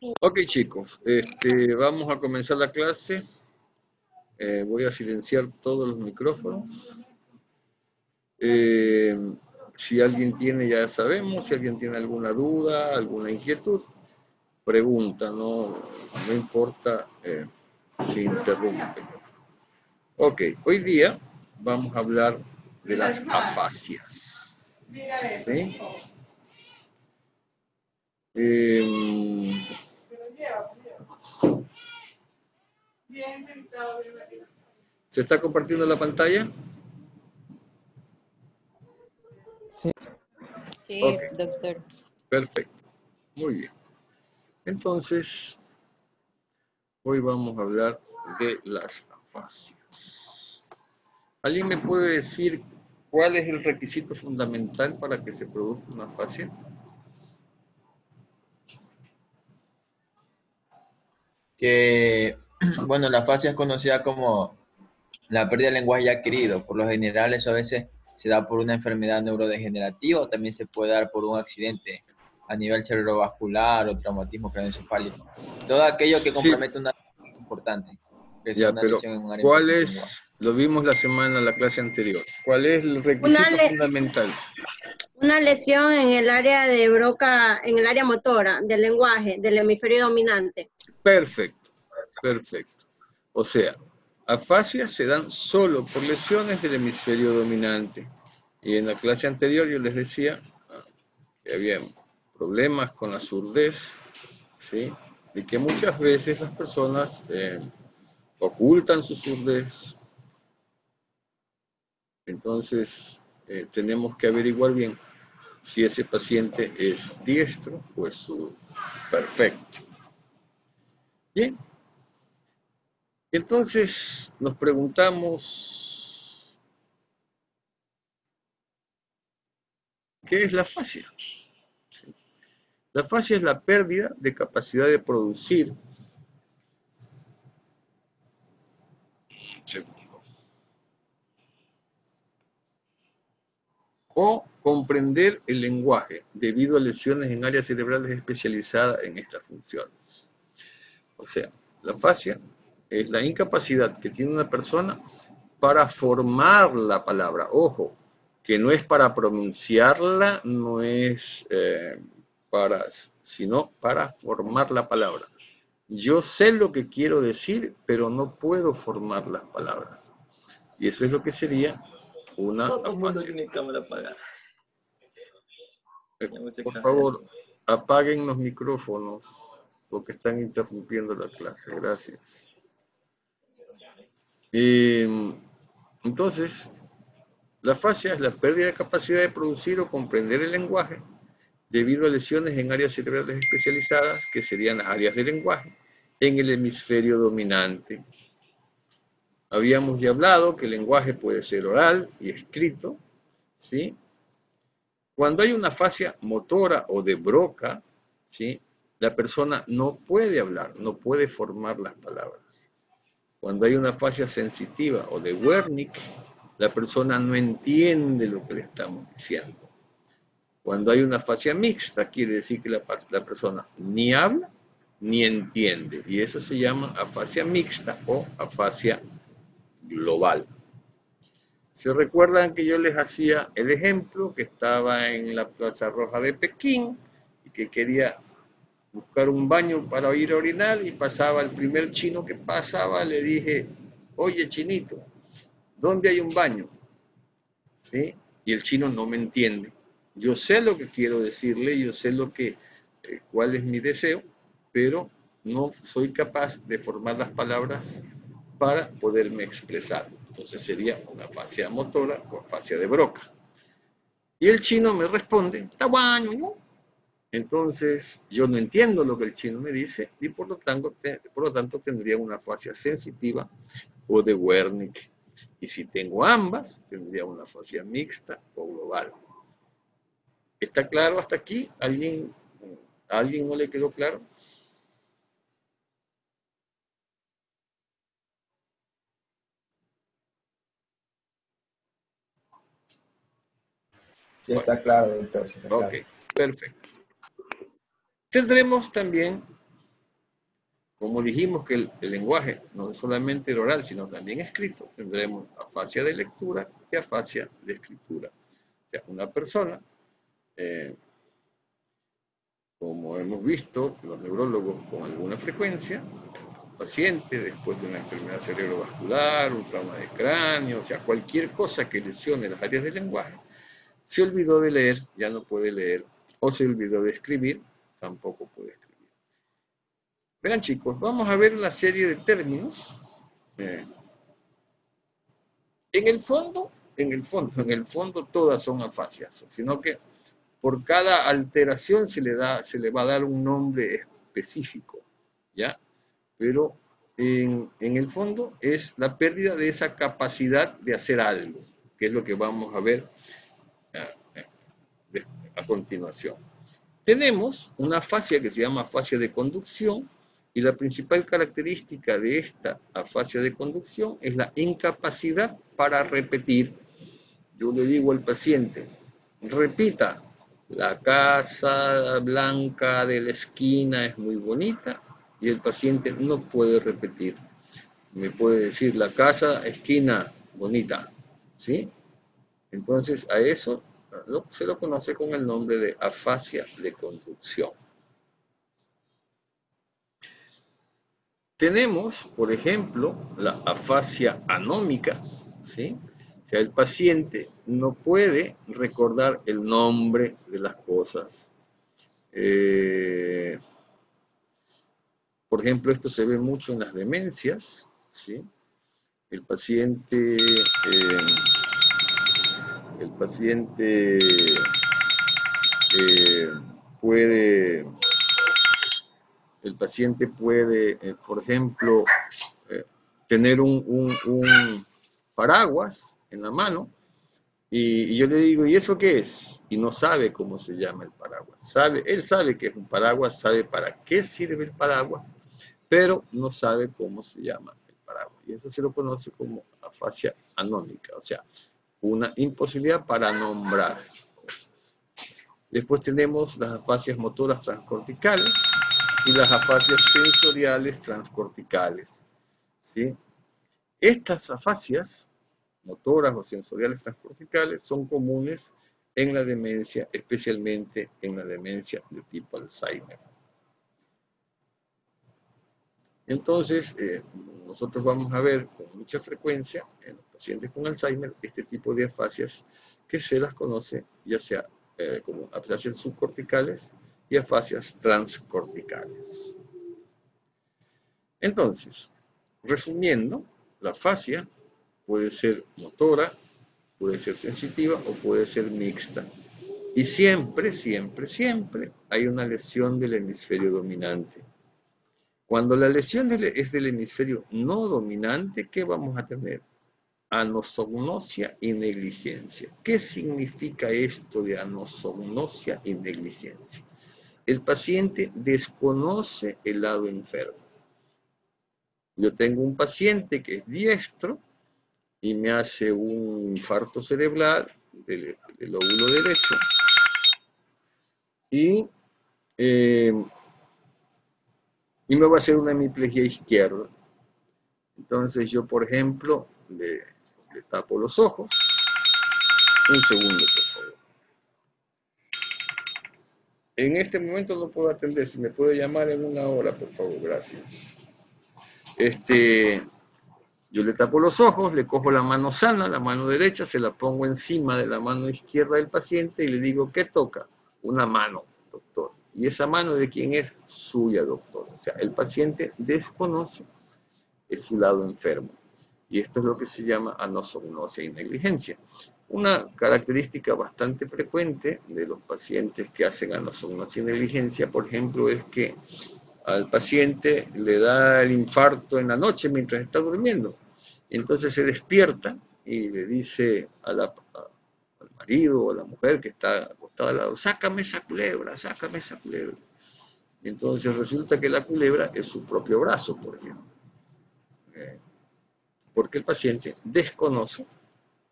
Ok, chicos, vamos a comenzar la clase. Voy a silenciar todos los micrófonos. Eh, si alguien tiene, ya sabemos, si alguien tiene alguna duda, alguna inquietud, pregunta, no importa si interrumpe. Ok, hoy día vamos a hablar de las afasias. ¿Sí? Eh, ¿Se está compartiendo la pantalla? Sí. Ok, Sí, doctor. perfecto. Muy bien. Entonces, hoy vamos a hablar de las afasias. ¿Alguien me puede decir cuál es el requisito fundamental para que se produzca una afasia? Que, bueno, la afasia es conocida como la pérdida del lenguaje ya adquirido. Por lo general, eso a veces se da por una enfermedad neurodegenerativa o también se puede dar por un accidente a nivel cerebrovascular o traumatismo craneoencefálico. Todo aquello que Sí, compromete una área importante, que sea ya, una pero lesión en un área ¿cuál importante del lenguaje. es? Lo vimos la semana en la clase anterior. ¿Cuál es el Una, requisito le- fundamental? una lesión en el área de Broca, en el área motora del lenguaje, del hemisferio dominante. Perfecto, perfecto. O sea, afasias se dan solo por lesiones del hemisferio dominante. Y en la clase anterior yo les decía que había problemas con la surdez, ¿sí? Y que muchas veces las personas ocultan su surdez. Entonces, tenemos que averiguar bien si ese paciente es diestro o es zurdo. Perfecto. Bien. Entonces, nos preguntamos, ¿qué es la afasia? La afasia es la pérdida de capacidad de producir, o comprender el lenguaje debido a lesiones en áreas cerebrales especializadas en estas funciones. O sea, la afasia es la incapacidad que tiene una persona para formar la palabra. Ojo, que no es para pronunciarla, no es sino para formar la palabra. Yo sé lo que quiero decir, pero no puedo formar las palabras. Y eso es lo que sería una Todo el mundo afasia. tiene cámara apagada. Por favor, apaguen los micrófonos porque están interrumpiendo la clase. Gracias. Entonces, la afasia es la pérdida de capacidad de producir o comprender el lenguaje debido a lesiones en áreas cerebrales especializadas, que serían las áreas del lenguaje, en el hemisferio dominante. Habíamos ya hablado que el lenguaje puede ser oral y escrito, ¿sí? Cuando hay una afasia motora o de Broca, ¿sí? La persona no puede hablar, no puede formar las palabras. Cuando hay una afasia sensitiva o de Wernicke, la persona no entiende lo que le estamos diciendo. Cuando hay una afasia mixta, quiere decir que la persona ni habla ni entiende. Y eso se llama afasia mixta o afasia global. ¿Se recuerdan que yo les hacía el ejemplo que estaba en la Plaza Roja de Pekín y que quería buscar un baño para ir a orinar y pasaba el primer chino que pasaba, le dije, oye chinito, ¿dónde hay un baño? ¿Sí? Y el chino no me entiende. Yo sé lo que quiero decirle, yo sé cuál es mi deseo, pero no soy capaz de formar las palabras para poderme expresar. Entonces sería una afasia motora o afasia de Broca. Y el chino me responde, taguaño, ¿no? Entonces yo no entiendo lo que el chino me dice y por lo tanto tendría una afasia sensitiva o de Wernicke. Y si tengo ambas, tendría una afasia mixta o global. ¿Está claro hasta aquí? ¿A alguien no le quedó claro? Sí Bueno, está claro, doctor, sí está ok, claro. perfecto. Tendremos también Como dijimos que el lenguaje no es solamente el oral, sino también escrito, tendremos afasia de lectura y afasia de escritura. O sea, una persona, como hemos visto, los neurólogos con alguna frecuencia, un paciente después de una enfermedad cerebrovascular, un trauma de cráneo, o sea, cualquier cosa que lesione las áreas del lenguaje, se olvidó de leer, ya no puede leer, o se olvidó de escribir, tampoco puede escribir. Verán chicos, vamos a ver una serie de términos. En el fondo todas son afasias, sino que por cada alteración se le va a dar un nombre específico, ¿ya? Pero en el fondo es la pérdida de esa capacidad de hacer algo, que es lo que vamos a ver a continuación. Tenemos una afasia que se llama afasia de conducción, y la principal característica de esta afasia de conducción es la incapacidad para repetir. Yo le digo al paciente, repita, la casa blanca de la esquina es muy bonita, y el paciente no puede repetir. Me puede decir, la casa, esquina, bonita, ¿sí? Entonces a eso se lo conoce con el nombre de afasia de conducción. Tenemos, por ejemplo, la afasia anómica, ¿sí? O sea, el paciente no puede recordar el nombre de las cosas. Por ejemplo, esto se ve mucho en las demencias, ¿sí? El paciente puede, por ejemplo, tener un paraguas en la mano, y yo le digo, ¿y eso qué es? Y no sabe cómo se llama el paraguas. Él sabe que es un paraguas, sabe para qué sirve el paraguas, pero no sabe cómo se llama el paraguas. Y eso se lo conoce como afasia anómica, o sea, una imposibilidad para nombrar cosas. Después tenemos las afasias motoras transcorticales y las afasias sensoriales transcorticales, ¿sí? Estas afasias motoras o sensoriales transcorticales son comunes en la demencia, especialmente en la demencia de tipo Alzheimer. Entonces, nosotros vamos a ver con mucha frecuencia en los pacientes con Alzheimer este tipo de afasias que se las conoce ya sea como afasias subcorticales y afasias transcorticales. Entonces, resumiendo, la afasia puede ser motora, puede ser sensitiva o puede ser mixta. Y siempre, siempre, siempre hay una lesión del hemisferio dominante. Cuando la lesión es del hemisferio no dominante, ¿qué vamos a tener? Anosognosia y negligencia. ¿Qué significa esto de anosognosia y negligencia? El paciente desconoce el lado enfermo. Yo tengo un paciente que es diestro y me hace un infarto cerebral del lóbulo derecho y me va a hacer una hemiplegia izquierda. Entonces yo, por ejemplo, le tapo los ojos. Un segundo, por favor. En este momento no puedo atender. Si me puede llamar en una hora, por favor, gracias. Yo le tapo los ojos, le cojo la mano sana, la mano derecha, se la pongo encima de la mano izquierda del paciente y le digo, ¿qué toca? Una mano, doctor. ¿Y esa mano de quién es? Suya, doctor. O sea, el paciente desconoce su lado enfermo. Y esto es lo que se llama anosognosia y negligencia. Una característica bastante frecuente de los pacientes que hacen anosognosia y negligencia, por ejemplo, es que al paciente le da el infarto en la noche mientras está durmiendo. Entonces se despierta y le dice al marido o a la mujer que está acostada al lado, sácame esa culebra, sácame esa culebra. Entonces resulta que la culebra es su propio brazo, por ejemplo. Porque el paciente desconoce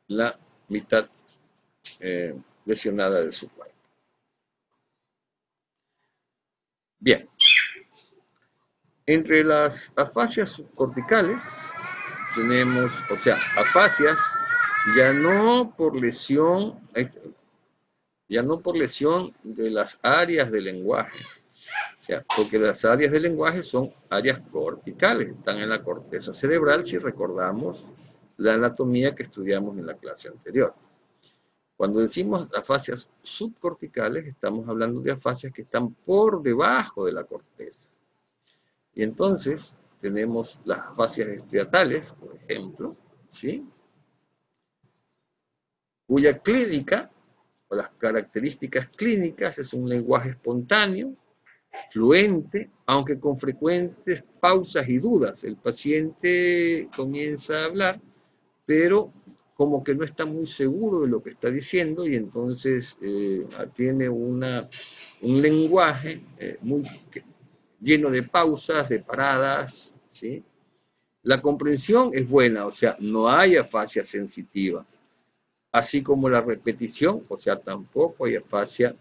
la mitad lesionada de su cuerpo. Bien. Entre las afasias subcorticales tenemos, o sea, afasias ya no por lesión de las áreas del lenguaje, o sea, porque las áreas del lenguaje son áreas corticales, están en la corteza cerebral si recordamos la anatomía que estudiamos en la clase anterior. Cuando decimos afasias subcorticales, estamos hablando de afasias que están por debajo de la corteza. Y entonces tenemos las afasias estriatales, por ejemplo, ¿sí? Cuya clínica, o las características clínicas, es un lenguaje espontáneo, fluente, aunque con frecuentes pausas y dudas. El paciente comienza a hablar, pero como que no está muy seguro de lo que está diciendo y entonces tiene un lenguaje muy lleno de pausas, de paradas, ¿sí? La comprensión es buena, o sea, no hay afasia sensitiva, así como la repetición, o sea, tampoco hay afasia,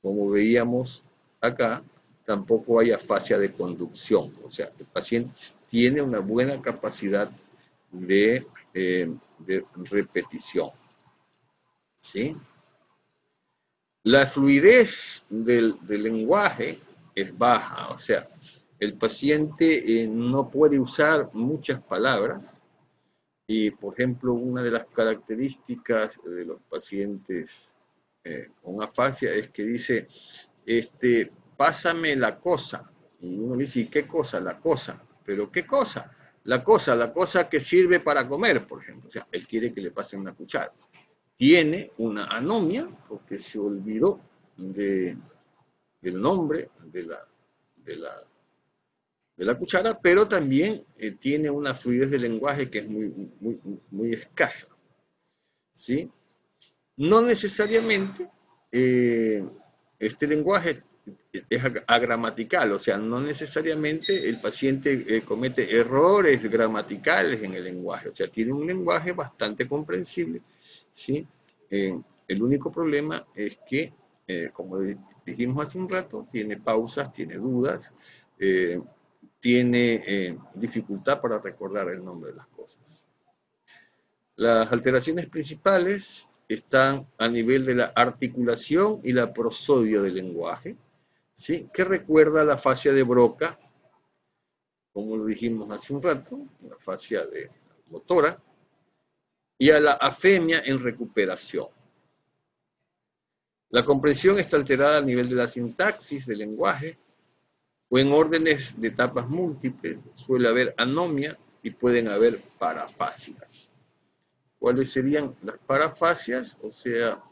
como veíamos acá, tampoco hay afasia de conducción, o sea, el paciente tiene una buena capacidad de repetición, ¿sí? La fluidez del lenguaje es baja, o sea, el paciente no puede usar muchas palabras y, por ejemplo, una de las características de los pacientes con afasia es que dice, pásame la cosa. Y uno dice, ¿y qué cosa? La cosa. ¿Pero qué cosa? La cosa que sirve para comer, por ejemplo. O sea, él quiere que le pasen una cuchara. Tiene una anomia porque se olvidó del nombre de la cuchara, pero también tiene una fluidez de lenguaje que es muy escasa, ¿sí? No necesariamente este lenguaje es agramatical, o sea, no necesariamente el paciente comete errores gramaticales en el lenguaje, o sea, tiene un lenguaje bastante comprensible, ¿sí? El único problema es que, como dijimos hace un rato, tiene pausas, tiene dudas, tiene dificultad para recordar el nombre de las cosas. Las alteraciones principales están a nivel de la articulación y la prosodia del lenguaje, ¿sí? Que recuerda la fascia de Broca, como lo dijimos hace un rato, la fascia de motora, y a la afemia en recuperación. La comprensión está alterada a nivel de la sintaxis del lenguaje, o en órdenes de etapas múltiples suele haber anomia y pueden haber parafasias. ¿Cuáles serían las parafasias? O sea,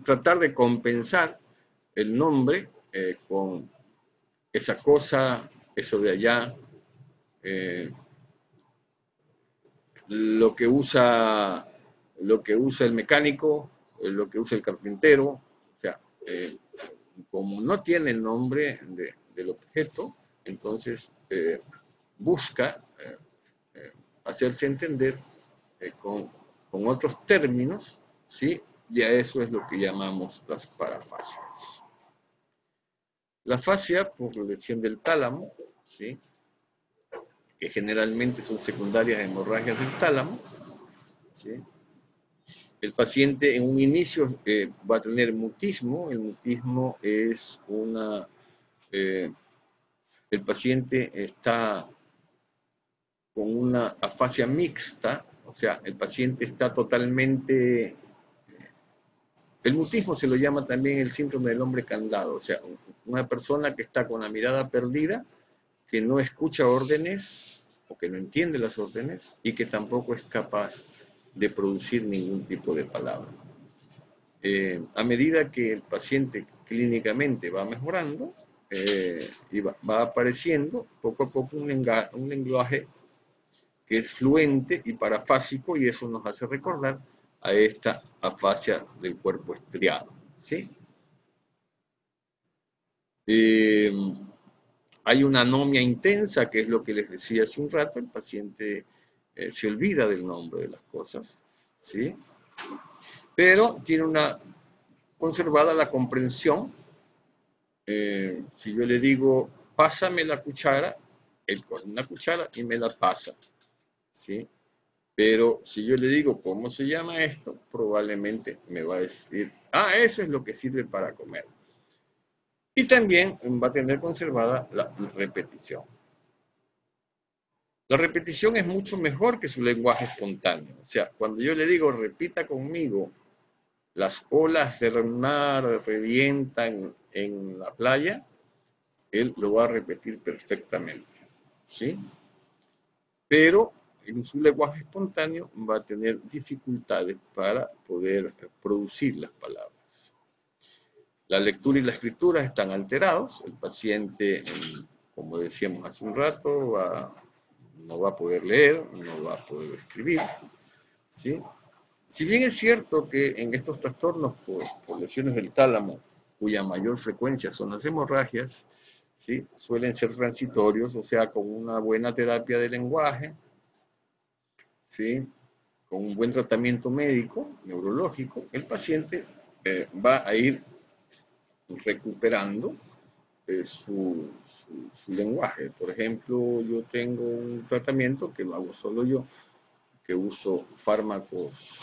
tratar de compensar el nombre con esa cosa, eso de allá, lo que usa el mecánico, lo que usa el carpintero, o sea, como no tiene el nombre del objeto, entonces busca hacerse entender con otros términos, ¿sí? Y a eso es lo que llamamos las parafasias. La fascia por lesión del tálamo, ¿sí? Que generalmente son secundarias a hemorragias del tálamo, ¿sí? El paciente en un inicio va a tener mutismo. El mutismo es el paciente está con una afasia mixta, o sea, el paciente está totalmente... El mutismo se lo llama también el síndrome del hombre candado, o sea, una persona que está con la mirada perdida, que no escucha órdenes o que no entiende las órdenes y que tampoco es capaz de producir ningún tipo de palabra. A medida que el paciente clínicamente va mejorando y va apareciendo poco a poco un lenguaje que es fluente y parafásico, y eso nos hace recordar a esta afasia del cuerpo estriado, ¿sí? Hay una anomia intensa, que es lo que les decía hace un rato, el paciente se olvida del nombre de las cosas, ¿sí? Pero tiene conservada la comprensión Si yo le digo, pásame la cuchara, él coge una cuchara y me la pasa, ¿sí? Pero si yo le digo, ¿cómo se llama esto? Probablemente me va a decir, ah, eso es lo que sirve para comer. Y también va a tener conservada la repetición. La repetición es mucho mejor que su lenguaje espontáneo. O sea, cuando yo le digo, repita conmigo, las olas del mar revientan en la playa, él lo va a repetir perfectamente, ¿sí? Pero en su lenguaje espontáneo va a tener dificultades para poder producir las palabras. La lectura y la escritura están alterados. El paciente, como decíamos hace un rato, no va a poder leer, no va a poder escribir, ¿sí? Si bien es cierto que en estos trastornos por lesiones del tálamo, cuya mayor frecuencia son las hemorragias, ¿sí? Suelen ser transitorios, o sea, con una buena terapia de lenguaje, ¿sí? Con un buen tratamiento médico, neurológico, el paciente va a ir recuperando su lenguaje. Por ejemplo, yo tengo un tratamiento que lo hago solo yo, que uso fármacos,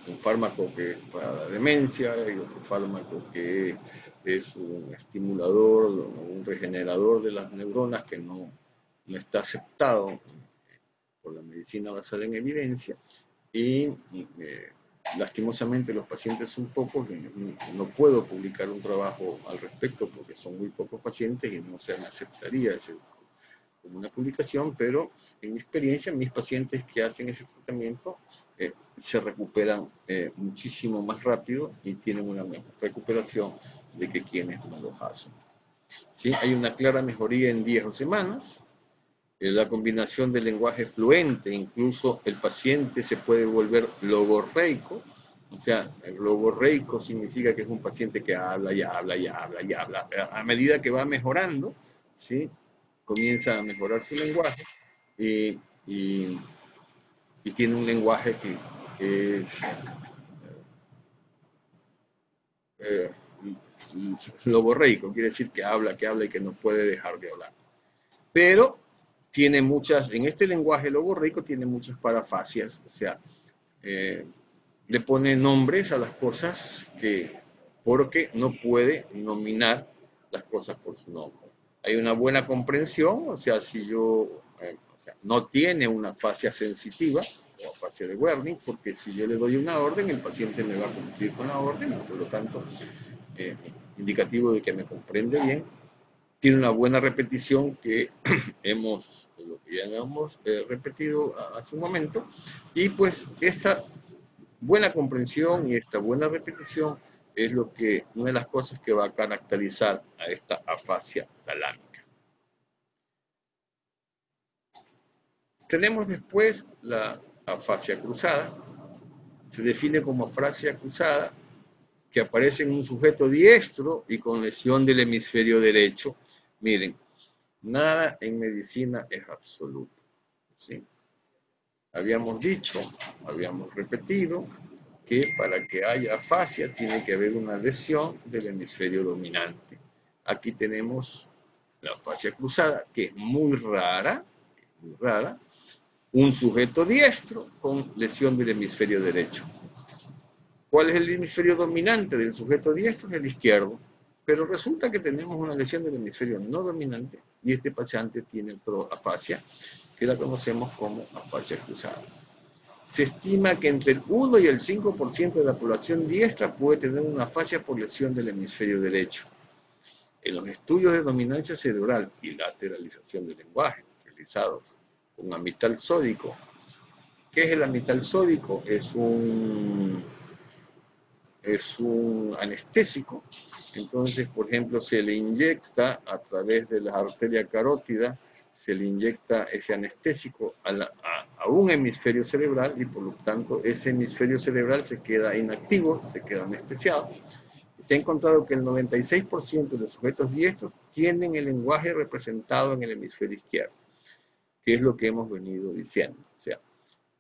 un fármaco que es para la demencia y otro fármaco que es un estimulador, un regenerador de las neuronas que no está aceptado por la medicina basada en evidencia y lastimosamente los pacientes son pocos, no puedo publicar un trabajo al respecto porque son muy pocos pacientes y no se aceptaría ese como una publicación, pero en mi experiencia, mis pacientes que hacen ese tratamiento se recuperan muchísimo más rápido y tienen una mejor recuperación de que quienes no los hacen. ¿Sí? Hay una clara mejoría en días o semanas. La combinación del lenguaje fluente, incluso el paciente se puede volver logorreico. O sea, el logorreico significa que es un paciente que habla y habla y habla y habla. A medida que va mejorando, ¿sí? Comienza a mejorar su lenguaje y tiene un lenguaje que es logorreico, quiere decir que habla y que no puede dejar de hablar. Pero tiene muchas, en este lenguaje logorreico tiene muchas parafasias, o sea, le pone nombres a las cosas porque no puede nominar las cosas por su nombre. Hay una buena comprensión, o sea, si yo, no tiene una fascia sensitiva o fascia de Wernicke, porque si yo le doy una orden, el paciente me va a cumplir con la orden, por lo tanto, indicativo de que me comprende bien. Tiene una buena repetición que lo que ya hemos repetido hace un momento, y pues esta buena comprensión y esta buena repetición es una de las cosas que va a caracterizar a esta afasia talámica. Tenemos después la afasia cruzada. Se define como afasia cruzada que aparece en un sujeto diestro y con lesión del hemisferio derecho. Miren, nada en medicina es absoluto, ¿sí? Habíamos repetido que para que haya afasia tiene que haber una lesión del hemisferio dominante. Aquí tenemos la afasia cruzada, que es muy rara, un sujeto diestro con lesión del hemisferio derecho. ¿Cuál es el hemisferio dominante del sujeto diestro? Es el izquierdo. Pero resulta que tenemos una lesión del hemisferio no dominante y este paciente tiene otra afasia que la conocemos como afasia cruzada. Se estima que entre el 1 y el 5% de la población diestra puede tener una afasia por lesión del hemisferio derecho. En los estudios de dominancia cerebral y lateralización del lenguaje realizados con amital sódico, ¿qué es el amital sódico? Es un anestésico. Entonces, por ejemplo, se le inyecta a través de la arteria carótida, se le inyecta ese anestésico a un hemisferio cerebral y por lo tanto ese hemisferio cerebral se queda inactivo, se queda anestesiado. Se ha encontrado que el 96% de los sujetos diestros tienen el lenguaje representado en el hemisferio izquierdo, que es lo que hemos venido diciendo. O sea,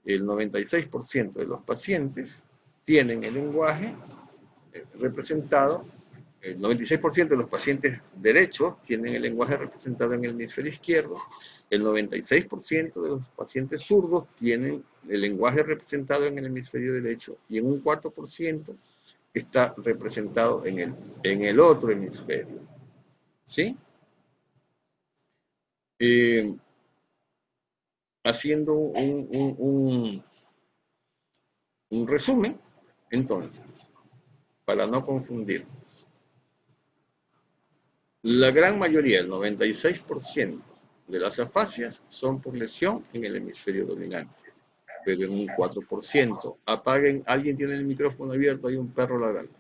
el 96% de los pacientes tienen el lenguaje representado el 96% de los pacientes derechos tienen el lenguaje representado en el hemisferio izquierdo, el 96% de los pacientes zurdos tienen el lenguaje representado en el hemisferio derecho y en un 4% está representado en el otro hemisferio. ¿Sí? Haciendo un resumen, entonces, para no confundirnos. La gran mayoría, el 96% de las afasias son por lesión en el hemisferio dominante, pero en un 4%. Apaguen, alguien tiene el micrófono abierto, hay un perro ladrando.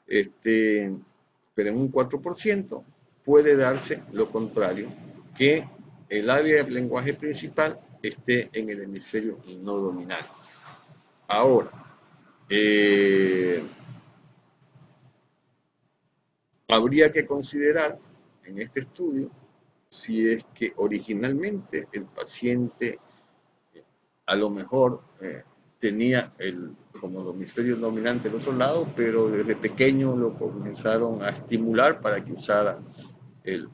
Pero en un 4% puede darse lo contrario, que el área del lenguaje principal esté en el hemisferio no dominante. Ahora, habría que considerar en este estudio si es que originalmente el paciente a lo mejor tenía como el hemisferio dominante del otro lado, pero desde pequeño lo comenzaron a estimular para que usara el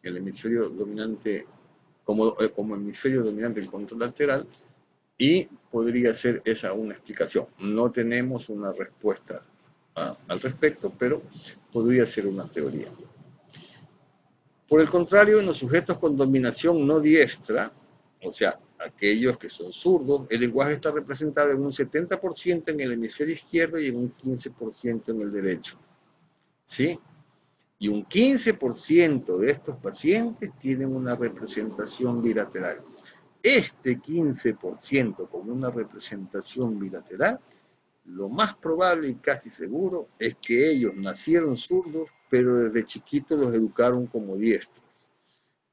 hemisferio dominante como hemisferio dominante del control lateral, y podría ser esa una explicación. No tenemos una respuesta al respecto, pero podría ser una teoría. Por el contrario, en los sujetos con dominación no diestra, o sea, aquellos que son zurdos, el lenguaje está representado en un 70% en el hemisferio izquierdo y en un 15% en el derecho. ¿Sí? Y un 15% de estos pacientes tienen una representación bilateral. Este 15% con una representación bilateral, lo más probable y casi seguro es que ellos nacieron zurdos, pero desde chiquitos los educaron como diestros.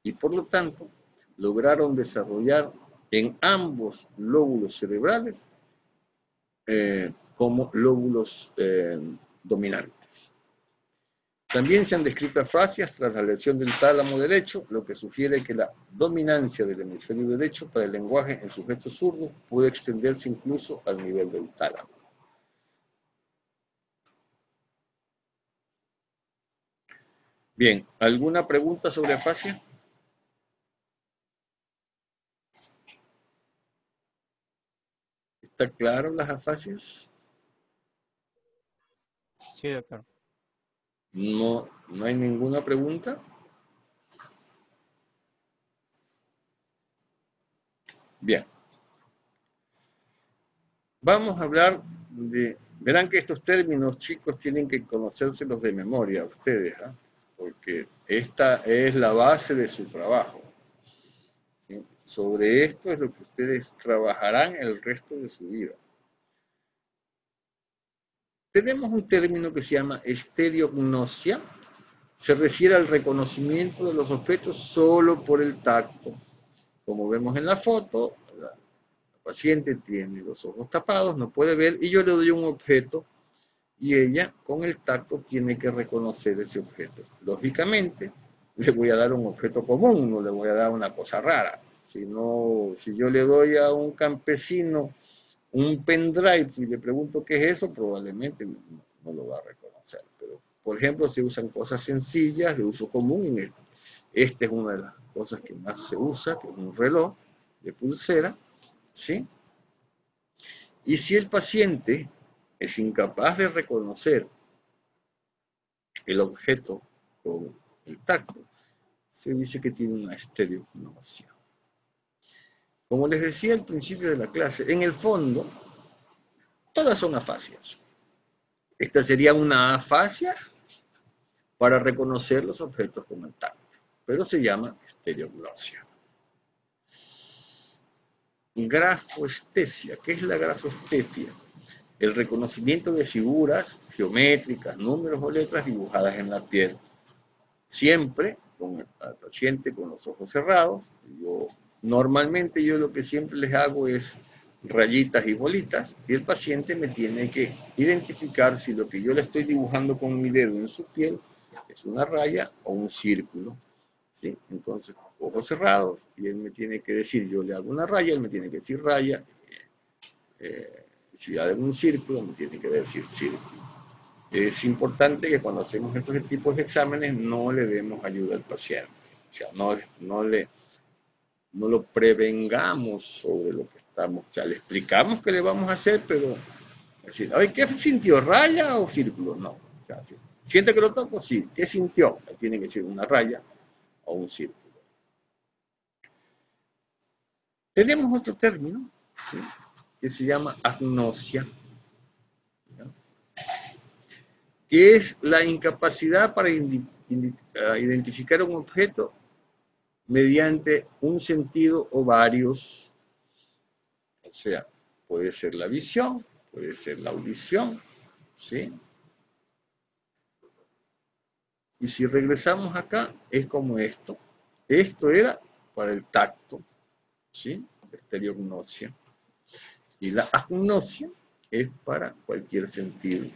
Y por lo tanto, lograron desarrollar en ambos lóbulos cerebrales como lóbulos dominantes. También se han descrito afasias tras la lesión del tálamo derecho, lo que sugiere que la dominancia del hemisferio derecho para el lenguaje en sujetos zurdos puede extenderse incluso al nivel del tálamo. Bien, ¿alguna pregunta sobre afasia? ¿Está claro las afasias? Sí, doctor. No hay ninguna pregunta. Bien. Vamos a hablar de... Verán que estos términos, chicos, tienen que conocérselos de memoria ustedes, ¿eh? Porque esta es la base de su trabajo. ¿Sí? Sobre esto es lo que ustedes trabajarán el resto de su vida. Tenemos un término que se llama estereognosia. Se refiere al reconocimiento de los objetos solo por el tacto. Como vemos en la foto, la paciente tiene los ojos tapados, no puede ver, y yo le doy un objeto y ella con el tacto tiene que reconocer ese objeto. Lógicamente, le voy a dar un objeto común, no le voy a dar una cosa rara. Si yo le doy a un campesino un pendrive y le pregunto qué es eso, probablemente no lo va a reconocer. Pero, por ejemplo, se usan cosas sencillas de uso común. Esta es una de las cosas que más se usa, que es un reloj de pulsera, ¿sí? Y si el paciente es incapaz de reconocer el objeto con el tacto, se dice que tiene una estereognosia. Como les decía al principio de la clase, en el fondo, todas son afasias. Esta sería una afasia para reconocer los objetos con el tacto, pero se llama estereognosia. Grafoestesia. ¿Qué es la grafoestesia? El reconocimiento de figuras geométricas, números o letras dibujadas en la piel. Siempre con el paciente con los ojos cerrados. Normalmente yo lo que siempre les hago es rayitas y bolitas, y el paciente me tiene que identificar si lo que yo le estoy dibujando con mi dedo en su piel es una raya o un círculo. ¿Sí? Entonces, ojos cerrados, y él me tiene que decir, yo le hago una raya, él me tiene que decir raya, si hago un círculo, me tiene que decir círculo. Es importante que cuando hacemos estos tipos de exámenes no le demos ayuda al paciente. O sea, no lo prevengamos sobre lo que estamos. O sea, le explicamos qué le vamos a hacer, pero decir, oye, ¿qué sintió? ¿Raya o círculo? No. O sea, si siente que lo toco, sí. ¿Qué sintió? Tiene que ser una raya o un círculo. Tenemos otro término, ¿sí?, que se llama agnosia, ¿no?, que es la incapacidad para identificar un objeto mediante un sentido o varios. O sea, puede ser la visión, puede ser la audición, ¿sí? Y si regresamos acá, es como esto. Esto era para el tacto, ¿sí?, estereognosia. Y la agnosia es para cualquier sentido,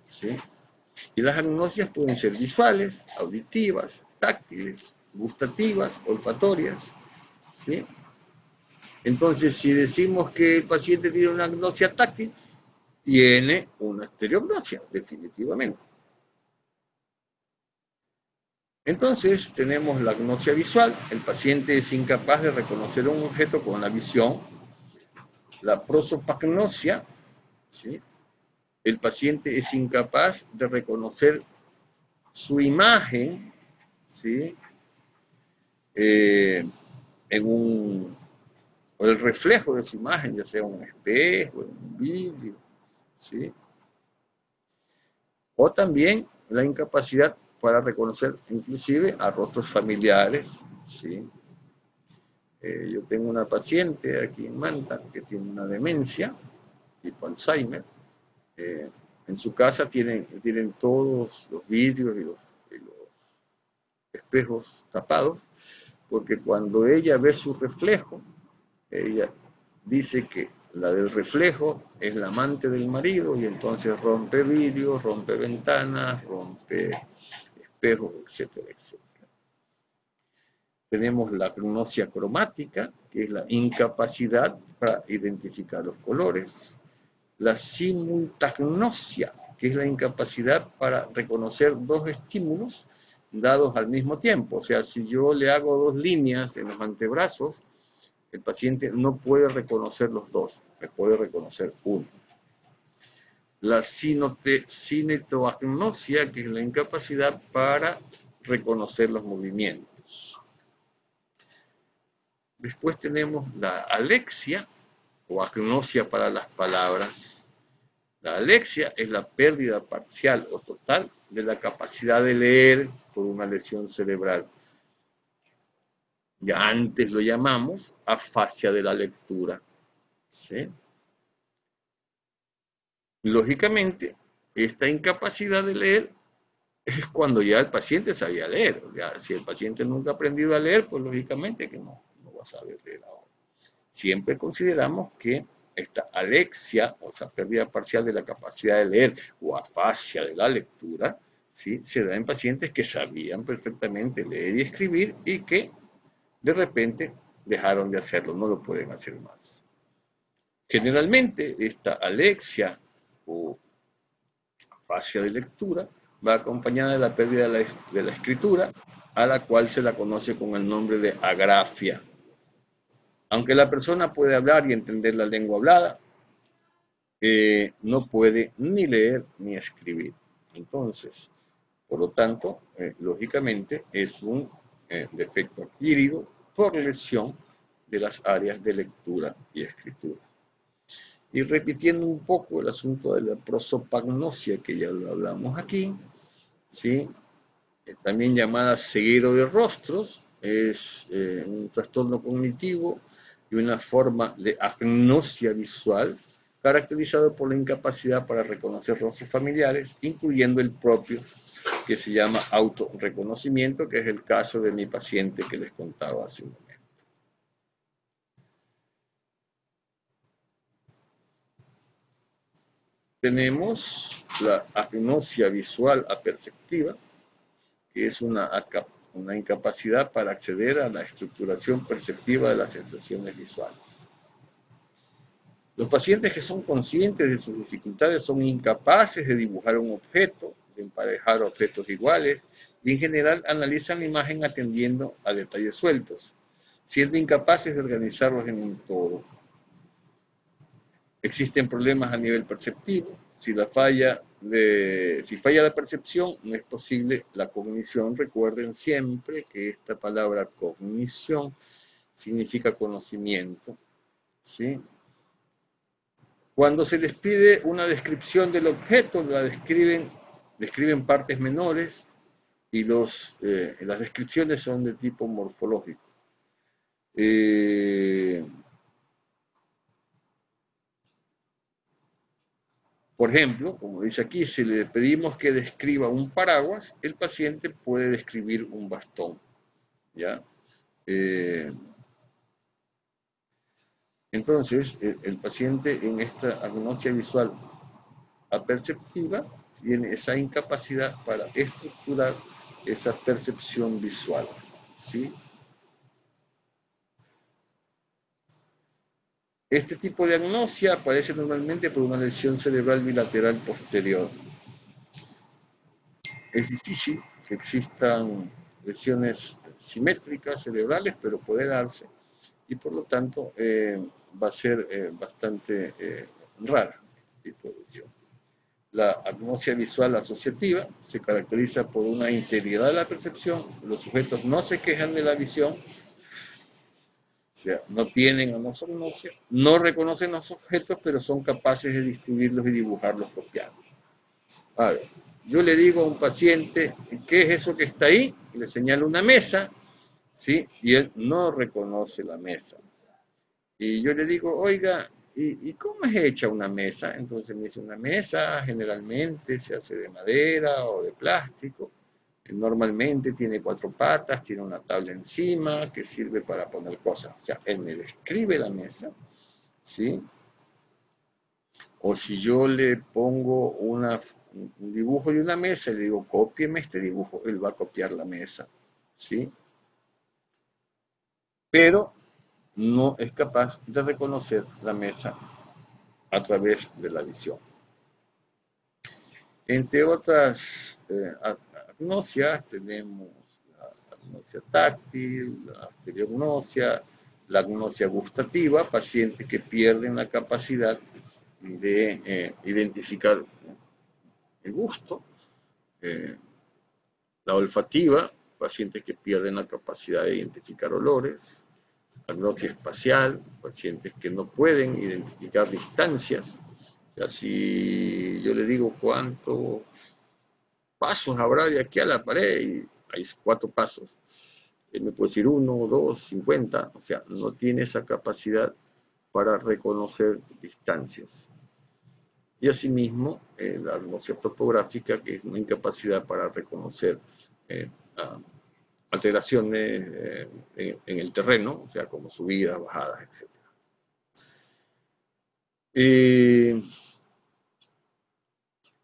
¿sí? Y las agnosias pueden ser visuales, auditivas, táctiles, gustativas, olfatorias, ¿sí? Entonces, si decimos que el paciente tiene una agnosia táctil, tiene una estereognosia, definitivamente. Entonces, tenemos la agnosia visual. El paciente es incapaz de reconocer un objeto con la visión. La prosopagnosia, ¿sí?, el paciente es incapaz de reconocer su imagen, ¿sí?, en o el reflejo de su imagen, ya sea un espejo, en un vidrio, ¿sí? O también la incapacidad para reconocer inclusive a rostros familiares, ¿sí? Yo tengo una paciente aquí en Manta que tiene una demencia, tipo Alzheimer. En su casa tienen todos los vidrios y los espejos tapados, porque cuando ella ve su reflejo, ella dice que la del reflejo es la amante del marido y entonces rompe vidrios, rompe ventanas, rompe espejos, etcétera, etcétera. Tenemos la agnosia cromática, que es la incapacidad para identificar los colores. La simultagnosia, que es la incapacidad para reconocer dos estímulos dados al mismo tiempo. O sea, si yo le hago dos líneas en los antebrazos, el paciente no puede reconocer los dos, me puede reconocer uno. La cinetoagnosia, que es la incapacidad para reconocer los movimientos. Después tenemos la alexia, o agnosia para las palabras. La alexia es la pérdida parcial o total de la capacidad de leer por una lesión cerebral. Ya antes lo llamamos afasia de la lectura, ¿sí? Lógicamente, esta incapacidad de leer es cuando ya el paciente sabía leer. Ya, si el paciente nunca ha aprendido a leer, pues lógicamente que no va a saber leer ahora. Siempre consideramos que esta alexia, o sea, pérdida parcial de la capacidad de leer o afasia de la lectura, ¿sí?, se da en pacientes que sabían perfectamente leer y escribir y que de repente dejaron de hacerlo, no lo pueden hacer más. Generalmente esta alexia o afasia de lectura va acompañada de la pérdida de la escritura, a la cual se la conoce con el nombre de agrafia. Aunque la persona puede hablar y entender la lengua hablada, no puede ni leer ni escribir. Entonces, por lo tanto, lógicamente es un defecto adquirido por lesión de las áreas de lectura y escritura. Y repitiendo un poco el asunto de la prosopagnosia, que ya lo hablamos aquí, ¿sí?, también llamada ceguero de rostros, es un trastorno cognitivo y una forma de agnosia visual caracterizado por la incapacidad para reconocer rostros familiares, incluyendo el propio, que se llama autorreconocimiento, que es el caso de mi paciente que les contaba hace un momento. Tenemos la agnosia visual aperceptiva, que es una incapacidad para acceder a la estructuración perceptiva de las sensaciones visuales. Los pacientes que son conscientes de sus dificultades son incapaces de dibujar un objeto, de emparejar objetos iguales y en general analizan la imagen atendiendo a detalles sueltos, siendo incapaces de organizarlos en un todo. Existen problemas a nivel perceptivo. Si falla la percepción, no es posible la cognición. Recuerden siempre que esta palabra cognición significa conocimiento, ¿sí? Cuando se les pide una descripción del objeto, describen partes menores y las descripciones son de tipo morfológico. Por ejemplo, como dice aquí, si le pedimos que describa un paraguas, el paciente puede describir un bastón, ¿ya? Entonces, el paciente en esta agnosia visual aperceptiva tiene esa incapacidad para estructurar esa percepción visual, ¿sí? Este tipo de agnosia aparece normalmente por una lesión cerebral bilateral posterior. Es difícil que existan lesiones simétricas cerebrales, pero puede darse, y por lo tanto va a ser bastante rara este tipo de lesión. La agnosia visual asociativa se caracteriza por una integridad de la percepción. Los sujetos no se quejan de la visión, o sea, no tienen anosognosia, no reconocen los objetos, pero son capaces de distribuirlos y dibujarlos copiando. A ver, yo le digo a un paciente, ¿qué es eso que está ahí? Y le señalo una mesa, ¿sí? Y él no reconoce la mesa. Y yo le digo, oiga, ¿y cómo es hecha una mesa? Entonces me dice, una mesa generalmente se hace de madera o de plástico. Normalmente tiene 4 patas, tiene una tabla encima que sirve para poner cosas. O sea, él me describe la mesa, ¿sí? O si yo le pongo un dibujo de una mesa y le digo, cópieme este dibujo, él va a copiar la mesa, ¿sí? Pero no es capaz de reconocer la mesa a través de la visión. Entre otras agnosias tenemos la agnosia táctil, la estereognosia, la agnosia gustativa, pacientes que pierden la capacidad de identificar el gusto, la olfativa, pacientes que pierden la capacidad de identificar olores, agnosia espacial, pacientes que no pueden identificar distancias. O sea, si yo le digo cuántos pasos habrá de aquí a la pared, y hay 4 pasos, él me puede decir 1, 2, 50, o sea, no tiene esa capacidad para reconocer distancias. Y asimismo, la agnosia topográfica, que es una incapacidad para reconocer alteraciones en el terreno, o sea, como subidas, bajadas, etc.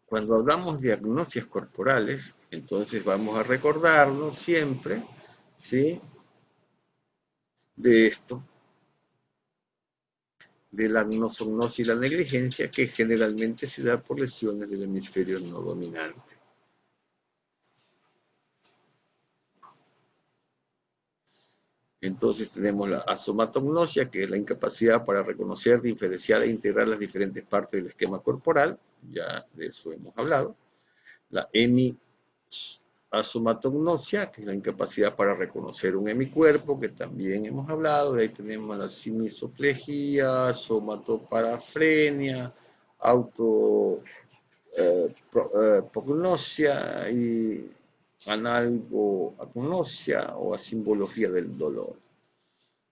Cuando hablamos de agnosias corporales, entonces vamos a recordarnos siempre, ¿sí?, de esto, de la anosognosia y la negligencia, que generalmente se da por lesiones del hemisferio no dominante. Entonces tenemos la asomatognosia, que es la incapacidad para reconocer, diferenciar e integrar las diferentes partes del esquema corporal, ya de eso hemos hablado. La hemiasomatognosia, que es la incapacidad para reconocer un hemicuerpo, que también hemos hablado. De ahí tenemos la simisoplegia, somatoparafrenia, autoprognosia y analgoagnosia o asimbología del dolor.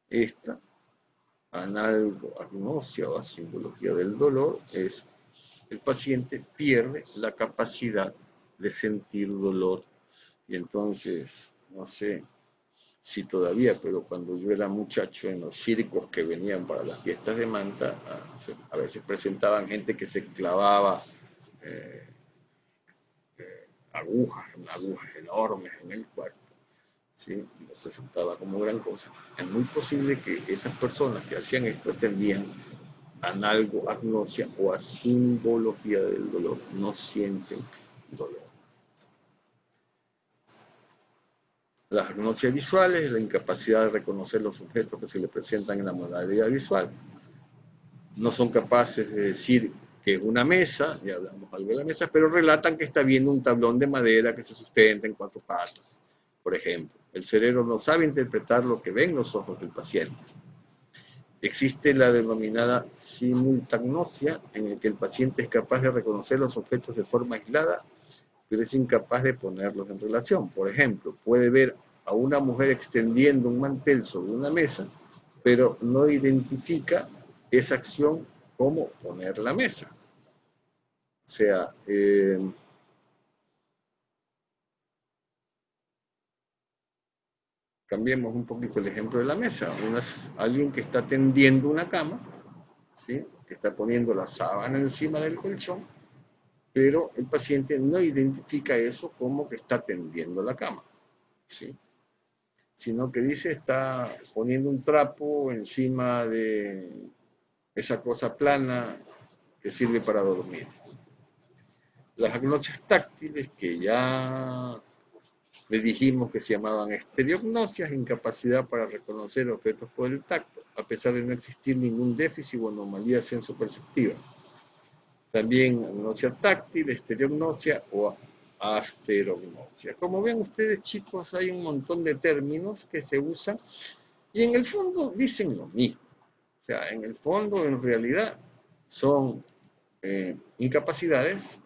Esta analgoagnosia o asimbología del dolor es el paciente pierde la capacidad de sentir dolor. Y entonces, no sé si todavía, pero cuando yo era muchacho en los circos que venían para las fiestas de Manta, a veces presentaban gente que se clavaba agujas enormes en el cuerpo, ¿sí? Y lo presentaba como gran cosa. Es muy posible que esas personas que hacían esto tenían analgoagnosia o asimbología del dolor. No sienten dolor. Las agnosias visuales es la incapacidad de reconocer los objetos que se le presentan en la modalidad visual. No son capaces de decir que es una mesa, ya hablamos algo de la mesa, pero relatan que está viendo un tablón de madera que se sustenta en 4 patas, por ejemplo. El cerebro no sabe interpretar lo que ven los ojos del paciente. Existe la denominada simultagnosia, en la que el paciente es capaz de reconocer los objetos de forma aislada, pero es incapaz de ponerlos en relación. Por ejemplo, puede ver a una mujer extendiendo un mantel sobre una mesa, pero no identifica esa acción como poner la mesa. O sea, cambiemos un poquito el ejemplo de la mesa. Alguien que está tendiendo una cama, ¿sí? Que está poniendo la sábana encima del colchón, pero el paciente no identifica eso como que está tendiendo la cama, ¿sí? Sino que dice está poniendo un trapo encima de esa cosa plana que sirve para dormir. Las agnosias táctiles, que ya le dijimos que se llamaban estereognosias, incapacidad para reconocer objetos por el tacto, a pesar de no existir ningún déficit o anomalía sensoperceptiva. También agnosia táctil, estereognosia o asterognosia. Como ven ustedes, chicos, hay un montón de términos que se usan y en el fondo dicen lo mismo. O sea, en el fondo, en realidad, son incapacidades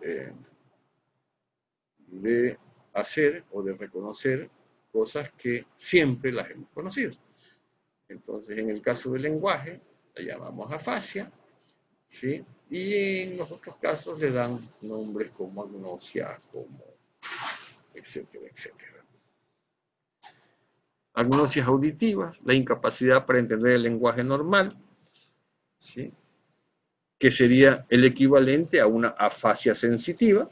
de hacer o de reconocer cosas que siempre las hemos conocido. Entonces, en el caso del lenguaje, la llamamos afasia, ¿sí? Y en los otros casos le dan nombres como agnosia, como etcétera, etcétera. Agnosias auditivas, la incapacidad para entender el lenguaje normal, ¿sí? Que sería el equivalente a una afasia sensitiva,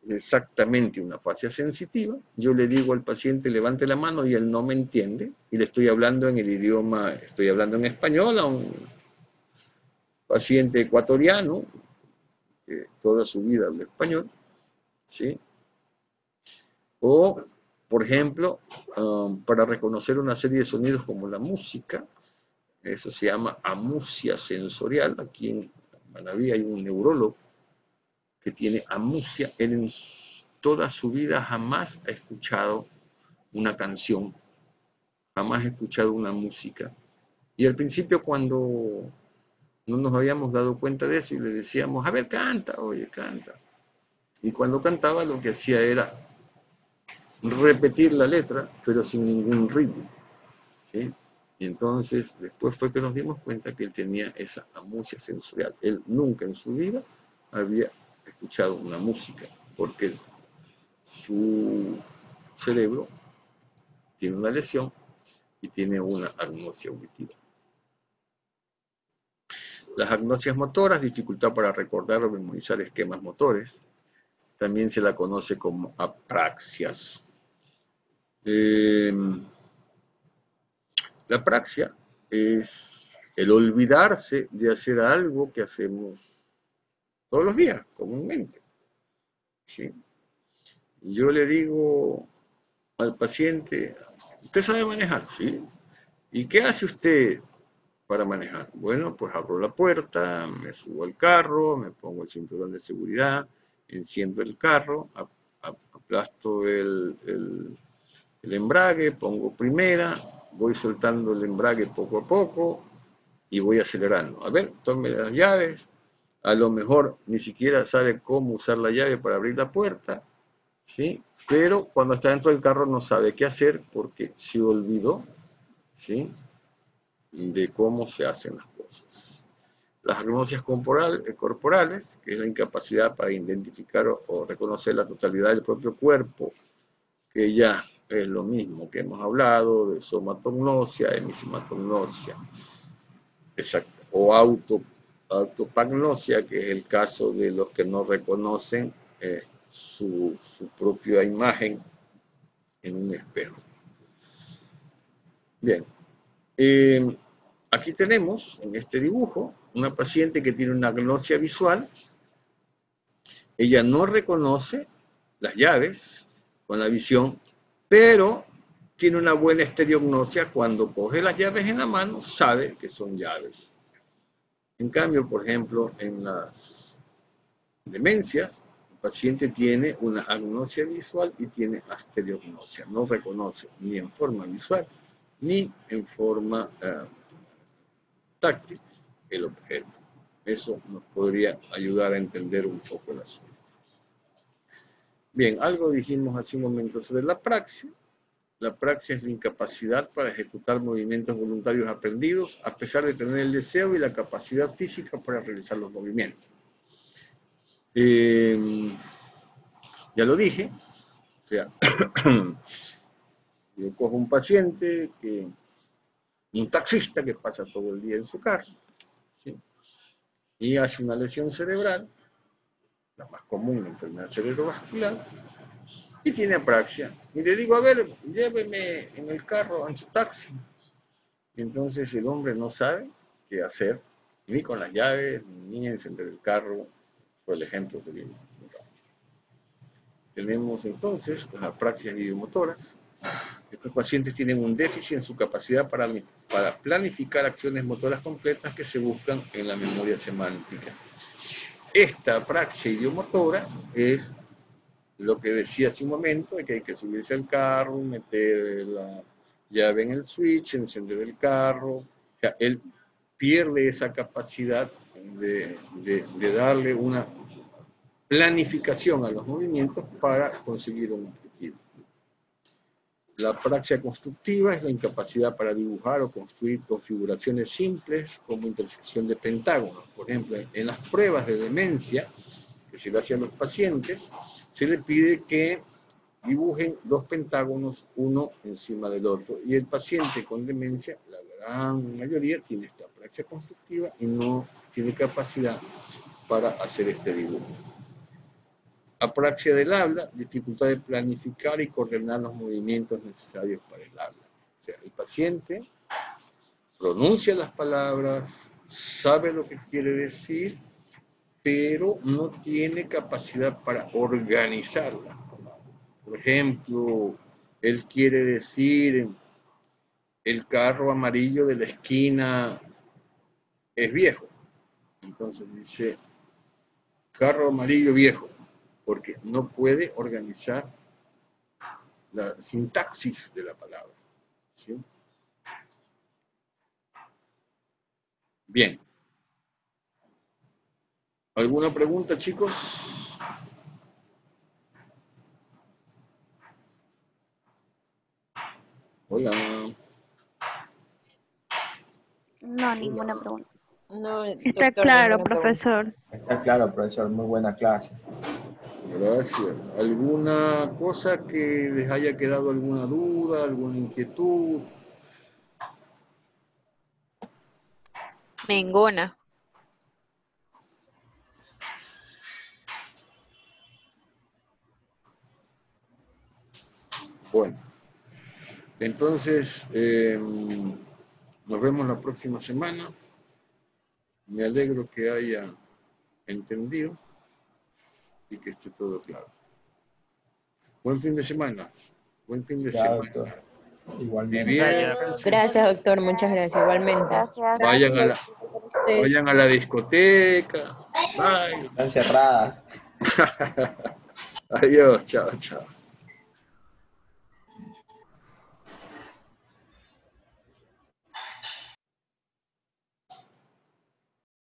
exactamente una afasia sensitiva. Yo le digo al paciente levante la mano y él no me entiende, y le estoy hablando en el idioma, estoy hablando en español a un paciente ecuatoriano, que toda su vida habla español, ¿sí? O, por ejemplo, para reconocer una serie de sonidos como la música, eso se llama amusia sensorial. Aquí en Manaví hay un neurólogo que tiene amusia. Él en toda su vida jamás ha escuchado una canción, jamás ha escuchado una música. Y al principio, cuando no nos habíamos dado cuenta de eso y le decíamos, a ver, canta, oye, canta. Y cuando cantaba lo que hacía era repetir la letra, pero sin ningún ritmo, ¿sí? Y entonces después fue que nos dimos cuenta que él tenía esa amusia sensorial. Él nunca en su vida había escuchado una música, porque su cerebro tiene una lesión y tiene una agnosia auditiva. Las agnosias motoras, dificultad para recordar o memorizar esquemas motores. También se la conoce como apraxias. La apraxia es el olvidarse de hacer algo que hacemos todos los días, comúnmente, ¿sí? Yo le digo al paciente, ¿usted sabe manejar? Sí. ¿Y qué hace usted para manejar? Bueno, pues abro la puerta, me subo al carro, me pongo el cinturón de seguridad, enciendo el carro, aplasto el embrague, pongo primera, voy soltando el embrague poco a poco y voy acelerando. A ver, tome las llaves. A lo mejor ni siquiera sabe cómo usar la llave para abrir la puerta, ¿sí? Pero cuando está dentro del carro no sabe qué hacer porque se olvidó, ¿sí?, de cómo se hacen las cosas. Las agnosias corporales, que es la incapacidad para identificar o reconocer la totalidad del propio cuerpo, que ya es lo mismo que hemos hablado de somatognosia, hemisimatognosia, exacto, o autopagnosia, que es el caso de los que no reconocen su propia imagen en un espejo. Bien, aquí tenemos en este dibujo una paciente que tiene una agnosia visual. Ella no reconoce las llaves con la visión, pero tiene una buena estereognosia. Cuando coge las llaves en la mano, sabe que son llaves. En cambio, por ejemplo, en las demencias, el paciente tiene una agnosia visual y tiene estereognosia. No reconoce ni en forma visual ni en forma táctil el objeto. Eso nos podría ayudar a entender un poco el asunto. Bien, algo dijimos hace un momento sobre la praxia. La praxia es la incapacidad para ejecutar movimientos voluntarios aprendidos a pesar de tener el deseo y la capacidad física para realizar los movimientos. Ya lo dije, o sea, yo cojo un paciente, un taxista que pasa todo el día en su carro, ¿sí? Y hace una lesión cerebral, la más común, la enfermedad cerebrovascular, y tiene apraxia. Y le digo, a ver, lléveme en el carro, en su taxi. Y entonces el hombre no sabe qué hacer, ni con las llaves, ni encender el carro, por el ejemplo que dimos. Tenemos entonces las apraxias idiomotoras. Estos pacientes tienen un déficit en su capacidad para planificar acciones motoras completas que se buscan en la memoria semántica. Esta apraxia idiomotora es lo que decía hace un momento, de que hay que subirse al carro, meter la llave en el switch, encender el carro. O sea, él pierde esa capacidad de darle una planificación a los movimientos para conseguir un objetivo. La apraxia constructiva es la incapacidad para dibujar o construir configuraciones simples como intersección de pentágonos. Por ejemplo, en las pruebas de demencia que se le hace a los pacientes, se le pide que dibujen dos pentágonos uno encima del otro. Y el paciente con demencia, la gran mayoría, tiene esta apraxia constructiva y no tiene capacidad para hacer este dibujo. Apraxia del habla, dificultad de planificar y coordinar los movimientos necesarios para el habla. O sea, el paciente pronuncia las palabras, sabe lo que quiere decir, pero no tiene capacidad para organizarlas. Por ejemplo, él quiere decir, el carro amarillo de la esquina es viejo. Entonces dice, carro amarillo viejo, porque no puede organizar la sintaxis de la palabra. ¿Sí? Bien. ¿Alguna pregunta, chicos? Hola. No, ninguna pregunta. No, Está doctor, claro, ninguna pregunta. profesor. Está claro, profesor. Muy buena clase. Gracias. ¿Alguna cosa que les haya quedado alguna duda, alguna inquietud? Ninguna. Bueno, entonces nos vemos la próxima semana. Me alegro que haya entendido y que esté todo claro. Buen fin de semana. Buen fin de Claro, semana. doctor. Igualmente. Diviértanse. Gracias, doctor. Muchas gracias. Igualmente. Gracias. Vayan a la discoteca. Bye. Están cerradas. Adiós. Chao, chao.